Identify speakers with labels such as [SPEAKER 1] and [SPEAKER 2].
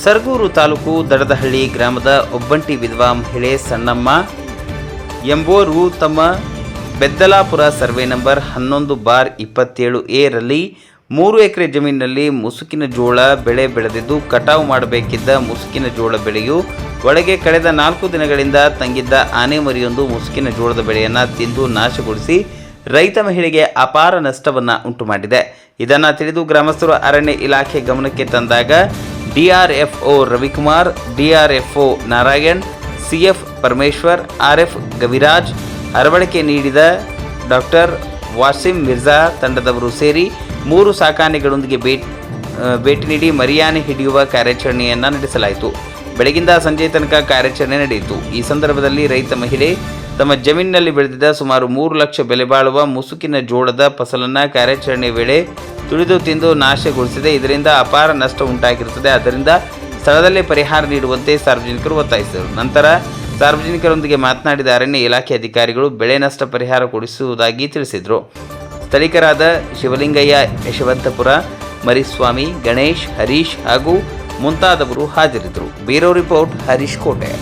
[SPEAKER 1] ಸರಗೂರು ತಾಲೂಕು ದಡದಹಳ್ಳಿ ಗ್ರಾಮದ ಒಬ್ಬಂಟಿ ವಿಧವಾ ಮಹಿಳೆ ಸಣ್ಣಮ್ಮ ಎಂಬುವರು ತಮ್ಮ ಬೆದ್ದಲಾಪುರ ಸರ್ವೆ ನಂಬರ್ 11/27A ರಲ್ಲಿ 3 ಎಕರೆ ಜಮೀನಿನಲ್ಲಿ ಮುಸುಕಿನ ಜೋಳ ಬೆಳೆ ಬೆಳೆದಿದ್ದು ಕಟಾವು ಮಾಡಬೇಕಿದ್ದ ಮುಸುಕಿನ ಜೋಳ ಬೆಳೆಯು ಒಳಗೆ ಕಳೆದ 4 ದಿನಗಳಿಂದ ತಂಗಿದ್ದ ಆನೆ ಮರಿಯೊಂದು ಮುಸುಕಿನ ಜೋಳದ ಬೆಳೆಯನ್ನು ತಿಂದು ನಾಶಗೊಳಿಸಿ ರೈತ ಮಹಿಳೆಗೆ ಅಪಾರ ನಷ್ಟವನ್ನು ಉಂಟು ಮಾಡಿದೆ. ಇದನ್ನು ತಿಳಿದು ಗ್ರಾಮಸ್ಥರು ಅರಣ್ಯ ಇಲಾಖೆ ಗಮನಕ್ಕೆ ತಂದಾಗ DRFO Ravikumar, DRFO Narayan, CF Parameshwar, RF Gaviraj, ಅರವಳಿಕೆ ನೀಡಿದ ಡಾಕ್ಟರ್ ವಾಸಿಂ ಮಿರ್ಜಾ ತಂಡದವರು ಸೇರಿ 3 ಸಾಕಾನೆಗಳೊಂದಿಗೆ ಭೇಟಿ ನೀಡಿ ಮರಿಯಾನೆ ಹಿಡಿಯುವ ಕಾರ್ಯಾಚರಣೆಯನ್ನು ನಡೆಸಲಾಯಿತು. ಬೆಳಗಿಂದ ಸಂಜೆ ತನಕ ಕಾರ್ಯಾಚರಣೆ ನಡೆಯಿತು. ಈ ಸಂದರ್ಭದಲ್ಲಿ ರೈತ ಮಹಿಳೆ ತಮ್ಮ ಜಮೀನಿನಲ್ಲಿ ಬೆಳೆದಿದ್ದ ಸುಮಾರು 3 ಲಕ್ಷ ಬೆಲೆ ಬಾಳುವ ಮುಸುಕಿನ ಜೋಳದ ಫಸಲನ್ನು ಕಾರ್ಯಾಚರಣೆ ವೇಳೆ ತುಳಿದು ತಿಂದು ನಾಶಗೊಳಿಸಿದೆ. ಇದರಿಂದ ಅಪಾರ ನಷ್ಟ ಉಂಟಾಗಿರುತ್ತದೆ. ಆದ್ದರಿಂದ ಸ್ಥಳದಲ್ಲೇ ಪರಿಹಾರ ನೀಡುವಂತೆ ಸಾರ್ವಜನಿಕರು ಒತ್ತಾಯಿಸಿದರು. ನಂತರ ಸಾರ್ವಜನಿಕರೊಂದಿಗೆ ಮಾತನಾಡಿದ ಅರಣ್ಯ ಇಲಾಖೆ ಅಧಿಕಾರಿಗಳು ಬೆಳೆ ನಷ್ಟ ಪರಿಹಾರ ಕೊಡಿಸುವುದಾಗಿ ತಿಳಿಸಿದರು. ಸ್ಥಳೀಕರಾದ ಶಿವಲಿಂಗಯ್ಯ, ಯಶವಂತಪುರ, ಮರಿಸ್ವಾಮಿ, ಗಣೇಶ್, ಹರೀಶ್ ಹಾಗೂ ಮುಂತಾದವರು ಹಾಜರಿದ್ದರು. ಬ್ಯೂರೋ ರಿಪೋರ್ಟ್, ಹರೀಶ್ ಕೋಟೆ.